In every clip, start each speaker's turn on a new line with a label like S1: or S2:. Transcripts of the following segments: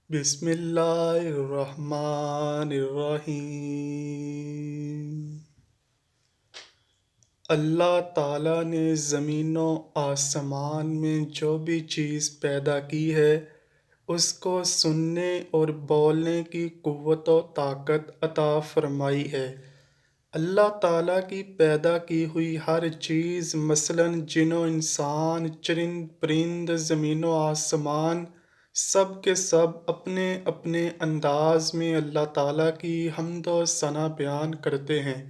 S1: بسم اللہ الرحمن الرحیم۔ اللہ تعالیٰ نے زمین و آسمان میں جو بھی چیز پیدا کی ہے اس کو سننے اور بولنے کی قوت و طاقت عطا فرمائی ہے۔ اللہ تعالیٰ کی پیدا کی ہوئی ہر چیز مثلاً جن و انسان، چرند پرند، زمین و آسمان، سب کے سب اپنے اپنے انداز میں اللہ تعالیٰ کی حمد و ثنا بیان کرتے ہیں۔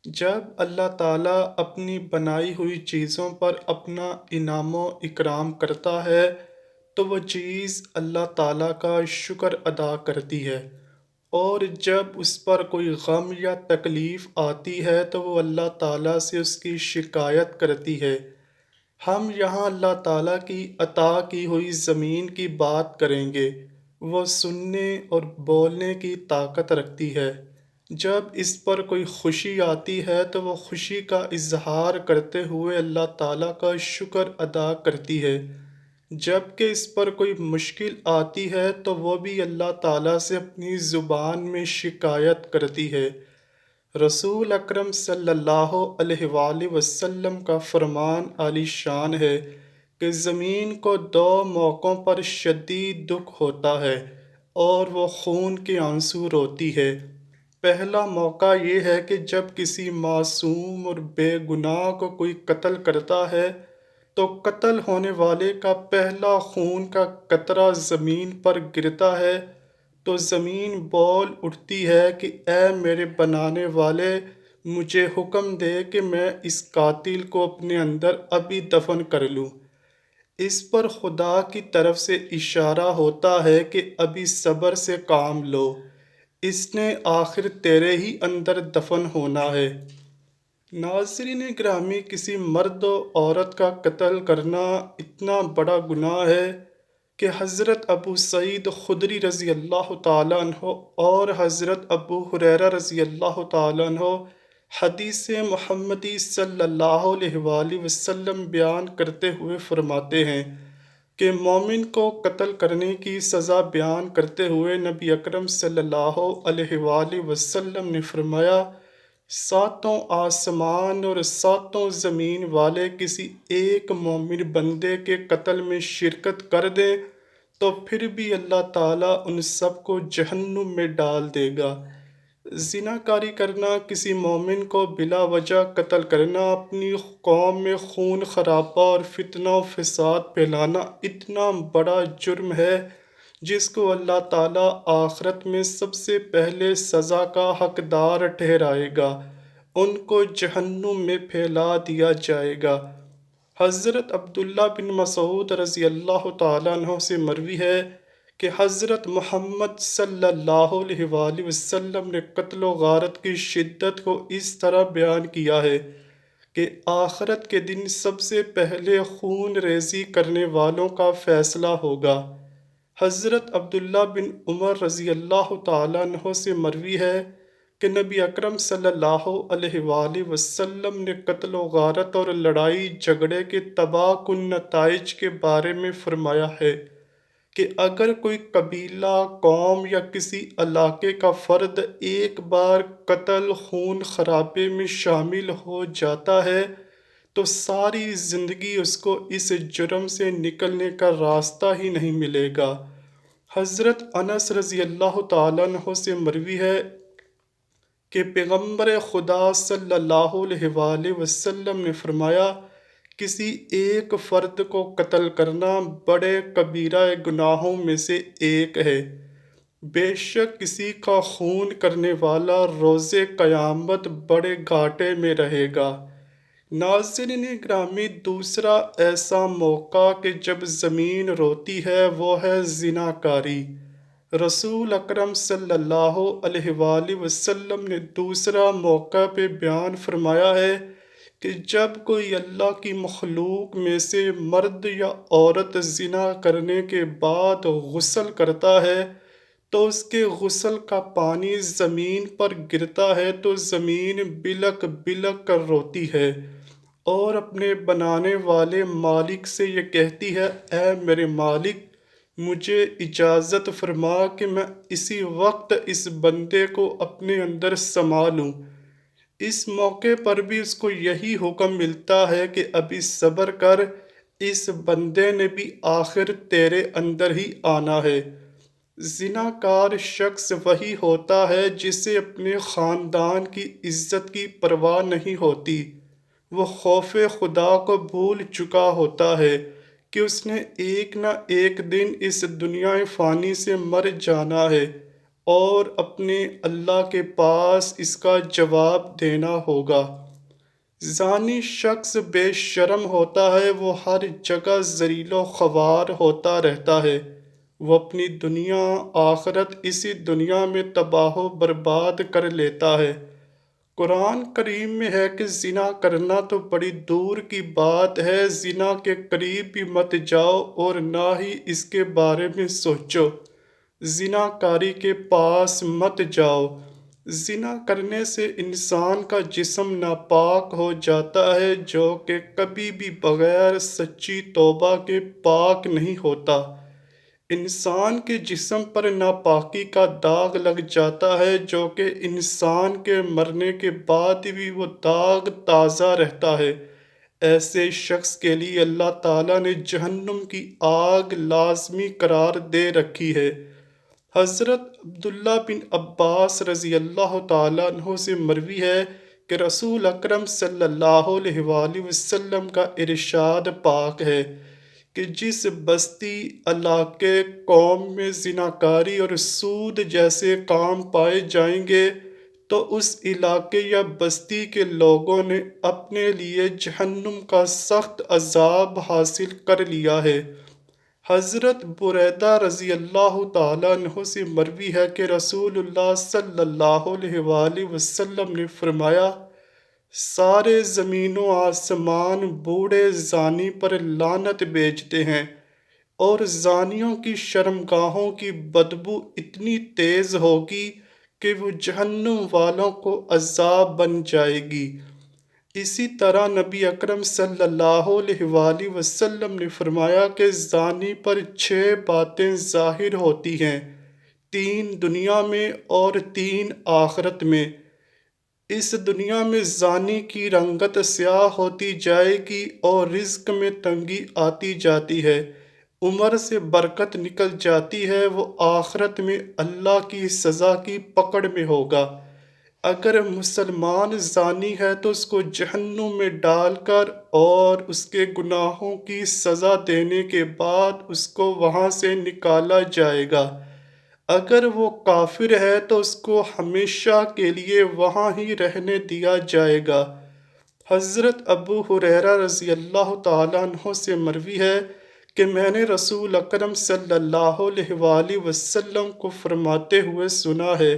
S1: جب اللہ تعالیٰ اپنی بنائی ہوئی چیزوں پر اپنا انعام و اکرام کرتا ہے تو وہ چیز اللہ تعالیٰ کا شکر ادا کرتی ہے، اور جب اس پر کوئی غم یا تکلیف آتی ہے تو وہ اللہ تعالیٰ سے اس کی شکایت کرتی ہے۔ ہم یہاں اللہ تعالیٰ کی عطا کی ہوئی زمین کی بات کریں گے۔ وہ سننے اور بولنے کی طاقت رکھتی ہے۔ جب اس پر کوئی خوشی آتی ہے تو وہ خوشی کا اظہار کرتے ہوئے اللہ تعالیٰ کا شکر ادا کرتی ہے، جب کہ اس پر کوئی مشکل آتی ہے تو وہ بھی اللہ تعالیٰ سے اپنی زبان میں شکایت کرتی ہے۔ رسول اکرم صلی اللہ علیہ وآلہ وسلم کا فرمان عالی شان ہے کہ زمین کو دو موقعوں پر شدید دکھ ہوتا ہے اور وہ خون کے آنسو روتی ہے۔ پہلا موقع یہ ہے کہ جب کسی معصوم اور بے گناہ کو کوئی قتل کرتا ہے تو قتل ہونے والے کا پہلا خون کا قطرہ زمین پر گرتا ہے تو زمین بول اٹھتی ہے کہ اے میرے بنانے والے، مجھے حکم دے کہ میں اس قاتل کو اپنے اندر ابھی دفن کر لوں۔ اس پر خدا کی طرف سے اشارہ ہوتا ہے کہ ابھی صبر سے کام لو، اس نے آخر تیرے ہی اندر دفن ہونا ہے۔ ناظرین گرامی، کسی مرد و عورت کا قتل کرنا اتنا بڑا گناہ ہے کہ حضرت ابو سعید خدری رضی اللہ تعالیٰ عنہ اور حضرت ابو ہریرہ رضی اللہ تعالیٰ عنہ حدیث محمدی صلی اللہ علیہ وآلہ وسلم بیان کرتے ہوئے فرماتے ہیں کہ مومن کو قتل کرنے کی سزا بیان کرتے ہوئے نبی اکرم صلی اللہ علیہ وآلہ وسلم نے فرمایا، ساتوں آسمان اور ساتوں زمین والے کسی ایک مومن بندے کے قتل میں شرکت کر دیں تو پھر بھی اللہ تعالیٰ ان سب کو جہنم میں ڈال دے گا۔ زناکاری کرنا، کسی مومن کو بلا وجہ قتل کرنا، اپنی قوم میں خون خرابہ اور فتنہ و فساد پھیلانا اتنا بڑا جرم ہے جس کو اللہ تعالیٰ آخرت میں سب سے پہلے سزا کا حقدار ٹھہرائے گا، ان کو جہنم میں پھیلا دیا جائے گا۔ حضرت عبداللہ بن مسعود رضی اللہ تعالیٰ عنہ سے مروی ہے کہ حضرت محمد صلی اللہ علیہ وآلہ وسلم نے قتل و غارت کی شدت کو اس طرح بیان کیا ہے کہ آخرت کے دن سب سے پہلے خون ریزی کرنے والوں کا فیصلہ ہوگا۔ حضرت عبداللہ بن عمر رضی اللہ تعالیٰ عنہ سے مروی ہے کہ نبی اکرم صلی اللہ علیہ وآلہ وسلم نے قتل و غارت اور لڑائی جھگڑے کے تباہ کن نتائج کے بارے میں فرمایا ہے کہ اگر کوئی قبیلہ، قوم یا کسی علاقے کا فرد ایک بار قتل خون خرابے میں شامل ہو جاتا ہے تو ساری زندگی اس کو اس جرم سے نکلنے کا راستہ ہی نہیں ملے گا۔ حضرت انس رضی اللہ تعالیٰ عنہ سے مروی ہے کہ پیغمبر خدا صلی اللہ علیہ وآلہ وسلم نے فرمایا، کسی ایک فرد کو قتل کرنا بڑے کبیرہ گناہوں میں سے ایک ہے۔ بے شک کسی کا خون کرنے والا روز قیامت بڑے گھاٹے میں رہے گا۔ ناظرین گرامی، دوسرا ایسا موقع کہ جب زمین روتی ہے وہ ہے زناکاری۔ رسول اکرم صلی اللہ علیہ وآلہ وسلم نے دوسرا موقع پہ بیان فرمایا ہے کہ جب کوئی اللہ کی مخلوق میں سے مرد یا عورت زنا کرنے کے بعد غسل کرتا ہے تو اس کے غسل کا پانی زمین پر گرتا ہے تو زمین بلک بلک کر روتی ہے اور اپنے بنانے والے مالک سے یہ کہتی ہے، اے میرے مالک، مجھے اجازت فرما کہ میں اسی وقت اس بندے کو اپنے اندر سما لوں۔ اس موقع پر بھی اس کو یہی حکم ملتا ہے کہ ابھی صبر کر، اس بندے نے بھی آخر تیرے اندر ہی آنا ہے۔ زناکار شخص وہی ہوتا ہے جسے اپنے خاندان کی عزت کی پرواہ نہیں ہوتی۔ وہ خوف خدا کو بھول چکا ہوتا ہے کہ اس نے ایک نہ ایک دن اس دنیا فانی سے مر جانا ہے اور اپنے اللہ کے پاس اس کا جواب دینا ہوگا۔ زانی شخص بے شرم ہوتا ہے، وہ ہر جگہ ذلیل و خوار ہوتا رہتا ہے۔ وہ اپنی دنیا آخرت اسی دنیا میں تباہ و برباد کر لیتا ہے۔ قرآن کریم میں ہے کہ زنا کرنا تو بڑی دور کی بات ہے، زنا کے قریب بھی مت جاؤ اور نہ ہی اس کے بارے میں سوچو۔ زنا کاری کے پاس مت جاؤ۔ زنا کرنے سے انسان کا جسم ناپاک ہو جاتا ہے، جو کہ کبھی بھی بغیر سچی توبہ کے پاک نہیں ہوتا۔ انسان کے جسم پر ناپاکی کا داغ لگ جاتا ہے، جو کہ انسان کے مرنے کے بعد بھی وہ داغ تازہ رہتا ہے۔ ایسے شخص کے لیے اللہ تعالیٰ نے جہنم کی آگ لازمی قرار دے رکھی ہے۔ حضرت عبداللہ بن عباس رضی اللہ تعالیٰ عنہ سے مروی ہے کہ رسول اکرم صلی اللہ علیہ وآلہ وسلم کا ارشاد پاک ہے کہ جس بستی، علاقے، قوم میں زناکاری اور سود جیسے کام پائے جائیں گے تو اس علاقے یا بستی کے لوگوں نے اپنے لیے جہنم کا سخت عذاب حاصل کر لیا ہے۔ حضرت بریدہ رضی اللہ تعالیٰ عنہ سے مروی ہے کہ رسول اللہ صلی اللہ علیہ وآلہ وسلم نے فرمایا، سارے زمین و آسمان بوڑھے زانی پر لعنت بھیجتے ہیں، اور زانیوں کی شرمگاہوں کی بدبو اتنی تیز ہوگی کہ وہ جہنم والوں کو عذاب بن جائے گی۔ اسی طرح نبی اکرم صلی اللہ علیہ وآلہ وسلم نے فرمایا کہ زانی پر 6 باتیں ظاہر ہوتی ہیں، 3 دنیا میں اور 3 آخرت میں۔ اس دنیا میں زانی کی رنگت سیاہ ہوتی جائے گی اور رزق میں تنگی آتی جاتی ہے، عمر سے برکت نکل جاتی ہے، وہ آخرت میں اللہ کی سزا کی پکڑ میں ہوگا۔ اگر مسلمان زانی ہے تو اس کو جہنم میں ڈال کر اور اس کے گناہوں کی سزا دینے کے بعد اس کو وہاں سے نکالا جائے گا۔ اگر وہ کافر ہے تو اس کو ہمیشہ کے لیے وہاں ہی رہنے دیا جائے گا۔ حضرت ابو ہریرہ رضی اللہ تعالیٰ عنہ سے مروی ہے کہ میں نے رسول اکرم صلی اللہ علیہ وآلہ وسلم کو فرماتے ہوئے سنا ہے،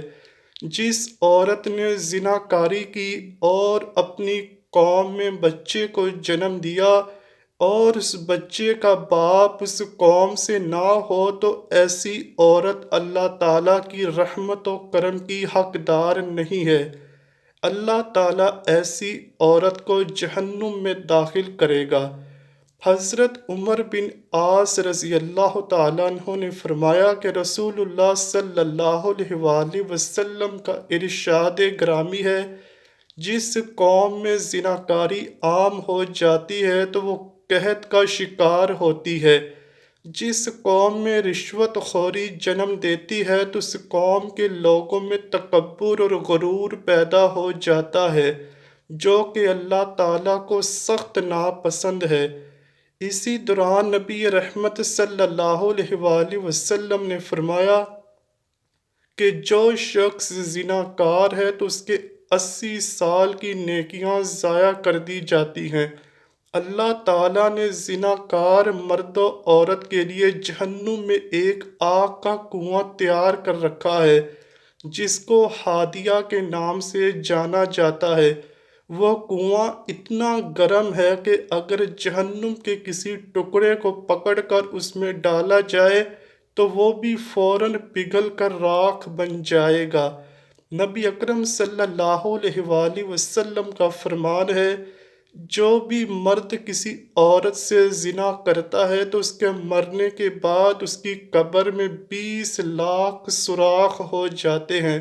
S1: جس عورت نے زناکاری کی اور اپنی قوم میں بچے کو جنم دیا اور اس بچے کا باپ اس قوم سے نہ ہو تو ایسی عورت اللہ تعالیٰ کی رحمت و کرم کی حقدار نہیں ہے۔ اللہ تعالیٰ ایسی عورت کو جہنم میں داخل کرے گا۔ حضرت عمر بن عاص رضی اللہ تعالیٰ عنہ نے فرمایا کہ رسول اللہ صلی اللہ علیہ وآلہ وسلم کا ارشاد گرامی ہے، جس قوم میں زناکاری عام ہو جاتی ہے تو وہ قحط کا شکار ہوتی ہے۔ جس قوم میں رشوت خوری جنم دیتی ہے تو اس قوم کے لوگوں میں تکبر اور غرور پیدا ہو جاتا ہے، جو کہ اللہ تعالیٰ کو سخت ناپسند ہے۔ اسی دوران نبی رحمت صلی اللہ علیہ وآلہ وسلم نے فرمایا کہ جو شخص زناکار ہے تو اس کے 80 سال کی نیکیاں ضائع کر دی جاتی ہیں۔ اللہ تعالیٰ نے زناکار مرد و عورت کے لیے جہنم میں ایک آگ کا کنواں تیار کر رکھا ہے، جس کو ہادیہ کے نام سے جانا جاتا ہے۔ وہ کنواں اتنا گرم ہے کہ اگر جہنم کے کسی ٹکڑے کو پکڑ کر اس میں ڈالا جائے تو وہ بھی فوراً پگھل کر راکھ بن جائے گا۔ نبی اکرم صلی اللہ علیہ وآلہ وسلم کا فرمان ہے، جو بھی مرد کسی عورت سے زنا کرتا ہے تو اس کے مرنے کے بعد اس کی قبر میں 20 لاکھ سوراخ ہو جاتے ہیں۔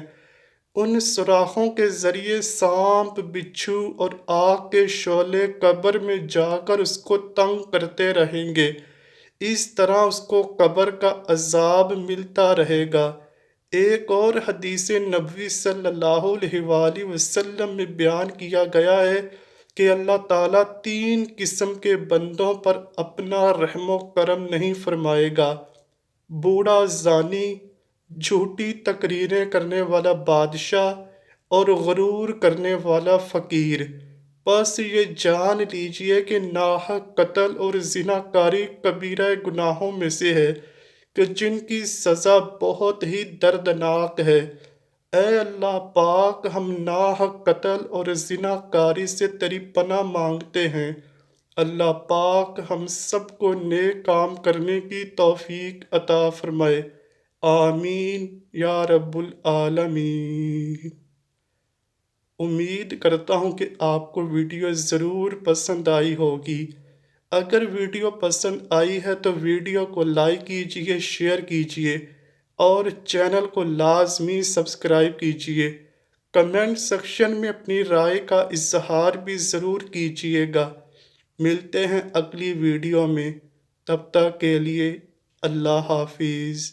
S1: ان سوراخوں کے ذریعے سانپ، بچھو اور آگ کے شعلے قبر میں جا کر اس کو تنگ کرتے رہیں گے۔ اس طرح اس کو قبر کا عذاب ملتا رہے گا۔ ایک اور حدیث نبوی صلی اللہ علیہ وآلہ وسلم میں بیان کیا گیا ہے کہ اللہ تعالیٰ 3 قسم کے بندوں پر اپنا رحم و کرم نہیں فرمائے گا: بوڑھا زانی، جھوٹی تقریریں کرنے والا بادشاہ اور غرور کرنے والا فقیر۔ بس یہ جان لیجئے کہ ناحق قتل اور زناکاری کبیرہ گناہوں میں سے ہے کہ جن کی سزا بہت ہی دردناک ہے۔ اے اللہ پاک، ہم ناحق قتل اور زناکاری سے تیری پناہ مانگتے ہیں۔ اللہ پاک ہم سب کو نیک کام کرنے کی توفیق عطا فرمائے۔ آمین یا رب العالمین۔ امید کرتا ہوں کہ آپ کو ویڈیو ضرور پسند آئی ہوگی۔ اگر ویڈیو پسند آئی ہے تو ویڈیو کو لائک کیجئے، شیئر کیجئے اور چینل کو لازمی سبسکرائب کیجئے۔ کمنٹ سیکشن میں اپنی رائے کا اظہار بھی ضرور کیجئے گا۔ ملتے ہیں اگلی ویڈیو میں، تب تک کے لیے اللہ حافظ۔